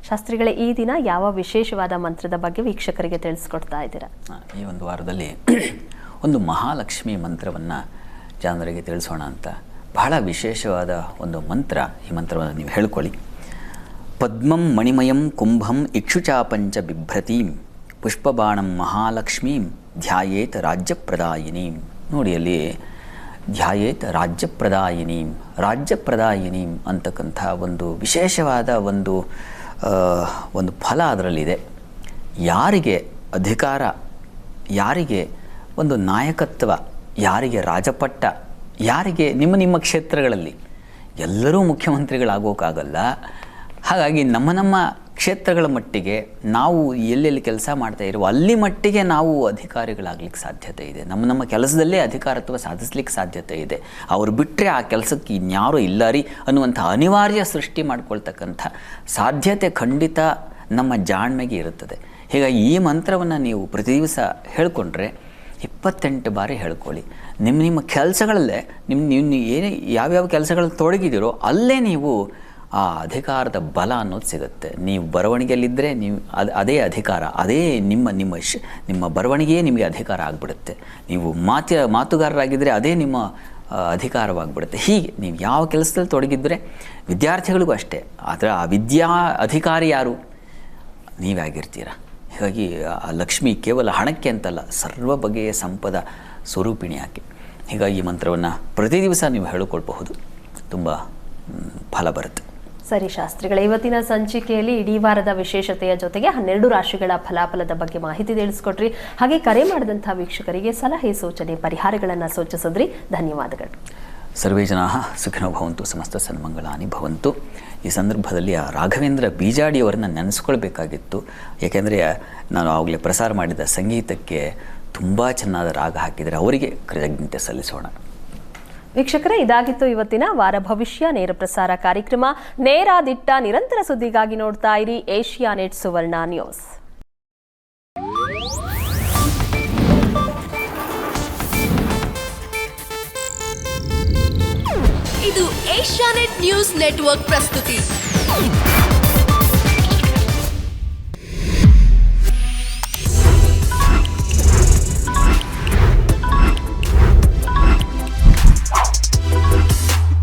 ಶಾಸ್ತ್ರಿಗಳೇ, ಈ ದಿನ ಯಾವ ವಿಶೇಷವಾದ ಮಂತ್ರದ ಬಗ್ಗೆ ವೀಕ್ಷಕರಿಗೆ ತಿಳಿಸ್ಕೊಡ್ತಾ ಇದ್ದೀರಾ? ಈ ಒಂದು ವಾರದಲ್ಲಿ ಒಂದು ಮಹಾಲಕ್ಷ್ಮಿ ಮಂತ್ರವನ್ನು ಜನರಿಗೆ ತಿಳಿಸೋಣ ಅಂತ. ಬಹಳ ವಿಶೇಷವಾದ ಒಂದು ಮಂತ್ರ. ಈ ಮಂತ್ರವನ್ನು ನೀವು ಹೇಳ್ಕೊಳ್ಳಿ. ಪದ್ಮಂ ಮಣಿಮಯಂ ಕುಂಭಂ ಇಕ್ಷುಚಾಪಂಚ ಬಿಭ್ರತೀಂ ಪುಷ್ಪಬಾಣಂ ಮಹಾಲಕ್ಷ್ಮೀಂ ಧ್ಯಾಯೇತ್ ರಾಜ್ಯಪ್ರದಾಯಿನೀಂ. ನೋಡಿ, ಅಲ್ಲಿ ಧ್ಯಾಯೇತ್ ರಾಜ್ಯಪ್ರದಾಯಿನೀಂ, ರಾಜ್ಯಪ್ರದಾಯಿನೀಂ ಅಂತಕ್ಕಂಥ ಒಂದು ವಿಶೇಷವಾದ ಒಂದು ಫಲ ಅದರಲ್ಲಿದೆ. ಯಾರಿಗೆ ಅಧಿಕಾರ, ಯಾರಿಗೆ ಒಂದು ನಾಯಕತ್ವ, ಯಾರಿಗೆ ರಾಜಪಟ್ಟ, ಯಾರಿಗೆ ನಿಮ್ಮ ಕ್ಷೇತ್ರಗಳಲ್ಲಿ ಎಲ್ಲರೂ ಮುಖ್ಯಮಂತ್ರಿಗಳಾಗೋಕ್ಕಾಗಲ್ಲ. ಹಾಗಾಗಿ ನಮ್ಮ ಕ್ಷೇತ್ರಗಳ ಮಟ್ಟಿಗೆ ನಾವು ಎಲ್ಲೆಲ್ಲಿ ಕೆಲಸ ಮಾಡ್ತಾ ಇರುವ ಅಲ್ಲಿ ಮಟ್ಟಿಗೆ ನಾವು ಅಧಿಕಾರಿಗಳಾಗ್ಲಿಕ್ಕೆ ಸಾಧ್ಯತೆ ಇದೆ. ನಮ್ಮ ಕೆಲಸದಲ್ಲೇ ಅಧಿಕಾರತ್ವ ಸಾಧಿಸ್ಲಿಕ್ಕೆ ಸಾಧ್ಯತೆ ಇದೆ. ಅವ್ರು ಬಿಟ್ಟರೆ ಆ ಕೆಲಸಕ್ಕೆ ಇನ್ಯಾರೂ ಇಲ್ಲ ರೀ ಅನ್ನುವಂಥ ಅನಿವಾರ್ಯ ಸೃಷ್ಟಿ ಮಾಡ್ಕೊಳ್ತಕ್ಕಂಥ ಸಾಧ್ಯತೆ ಖಂಡಿತ ನಮ್ಮ ಜಾಣ್ಮೆಗೆ ಇರುತ್ತದೆ. ಹೀಗಾಗಿ ಈ ಮಂತ್ರವನ್ನು ನೀವು ಪ್ರತಿ ದಿವಸ ಹೇಳ್ಕೊಂಡ್ರೆ 28 ಬಾರಿ ಹೇಳ್ಕೊಳ್ಳಿ. ನಿಮ್ಮ ಕೆಲಸಗಳಲ್ಲೇ ನೀವು ಏನೇ ಯಾವ್ಯಾವ ಕೆಲಸಗಳಲ್ಲಿ ತೊಡಗಿದ್ದೀರೋ ಅಲ್ಲೇ ನೀವು ಆ ಅಧಿಕಾರದ ಬಲ ಅನ್ನೋದು ಸಿಗುತ್ತೆ. ನೀವು ಬರವಣಿಗೆಯಲ್ಲಿದ್ದರೆ ನೀವು ಅದೇ ಅಧಿಕಾರ, ಅದೇ ನಿಮ್ಮ ಬರವಣಿಗೆಯೇ ನಿಮಗೆ ಅಧಿಕಾರ ಆಗಿಬಿಡುತ್ತೆ. ನೀವು ಮಾತುಗಾರರಾಗಿದ್ದರೆ ಅದೇ ನಿಮ್ಮ ಅಧಿಕಾರವಾಗಿಬಿಡುತ್ತೆ. ಹೀಗೆ ನೀವು ಯಾವ ಕೆಲಸದಲ್ಲಿ ತೊಡಗಿದ್ರೆ ವಿದ್ಯಾರ್ಥಿಗಳಿಗೂ ಅಷ್ಟೇ. ಆದರೆ ಆ ವಿದ್ಯಾ ಅಧಿಕಾರಿ ಯಾರು? ನೀವೇ ಆಗಿರ್ತೀರ. ಹೀಗಾಗಿ ಆ ಲಕ್ಷ್ಮಿ ಕೇವಲ ಹಣಕ್ಕೆ ಅಂತಲ್ಲ, ಸರ್ವ ಬಗೆಯ ಸಂಪದ ಸ್ವರೂಪಿಣಿ ಆಕೆ. ಹೀಗಾಗಿ ಈ ಮಂತ್ರವನ್ನು ಪ್ರತಿ ದಿವಸ ನೀವು ಹೇಳಿಕೊಳ್ಬಹುದು, ತುಂಬ ಫಲ ಬರುತ್ತೆ. ಸರಿ ಶಾಸ್ತ್ರಿಗಳೇ, ಇವತ್ತಿನ ಸಂಚಿಕೆಯಲ್ಲಿ ಇಡೀ ವಾರದ ವಿಶೇಷತೆಯ ಜೊತೆಗೆ 12 ರಾಶಿಗಳ ಫಲಾಫಲದ ಬಗ್ಗೆ ಮಾಹಿತಿ ತಿಳಿಸ್ಕೊಟ್ರಿ. ಹಾಗೆ ಕರೆ ಮಾಡಿದಂಥ ವೀಕ್ಷಕರಿಗೆ ಸಲಹೆ, ಸೂಚನೆ, ಪರಿಹಾರಗಳನ್ನು ಸೂಚಿಸಿದ್ರಿ. ಧನ್ಯವಾದಗಳು. ಸರ್ವೇ ಜನಾಃ ಸುಖಿನೋ ಭವಂತು, ಸಮಸ್ತ ಸನ್ಮಂಗಳಾನಿ ಭವಂತು. ಈ ಸಂದರ್ಭದಲ್ಲಿ ಆ ರಾಘವೇಂದ್ರ ಬೀಜಾಡಿಯವರನ್ನು ನೆನೆಸ್ಕೊಳ್ಬೇಕಾಗಿತ್ತು. ಏಕೆಂದರೆ ನಾನು ಆವಾಗಲೇ ಪ್ರಸಾರ ಮಾಡಿದ ಸಂಗೀತಕ್ಕೆ ತುಂಬ ಚೆನ್ನಾದ ರಾಗ ಹಾಕಿದರೆ ಅವರಿಗೆ ಕೃತಜ್ಞತೆ ಸಲ್ಲಿಸೋಣ. ವೀಕ್ಷಕರೇ, ಇದಾಗಿತ್ತು ಇವತ್ತಿನ ವಾರ ಭವಿಷ್ಯ ನೇರ ಪ್ರಸಾರ ಕಾರ್ಯಕ್ರಮ. ನೇರ ದಿಟ್ಟ ನಿರಂತರ ಸುದ್ದಿಗಾಗಿ ನೋಡ್ತಾ ಇರಿ ಏಷ್ಯಾನೆಟ್ ಸುವರ್ಣ ನ್ಯೂಸ್. ಇದು ಏಷ್ಯಾನೆಟ್ ನ್ಯೂಸ್ ನೆಟ್ವರ್ಕ್ ಪ್ರಸ್ತುತಿ.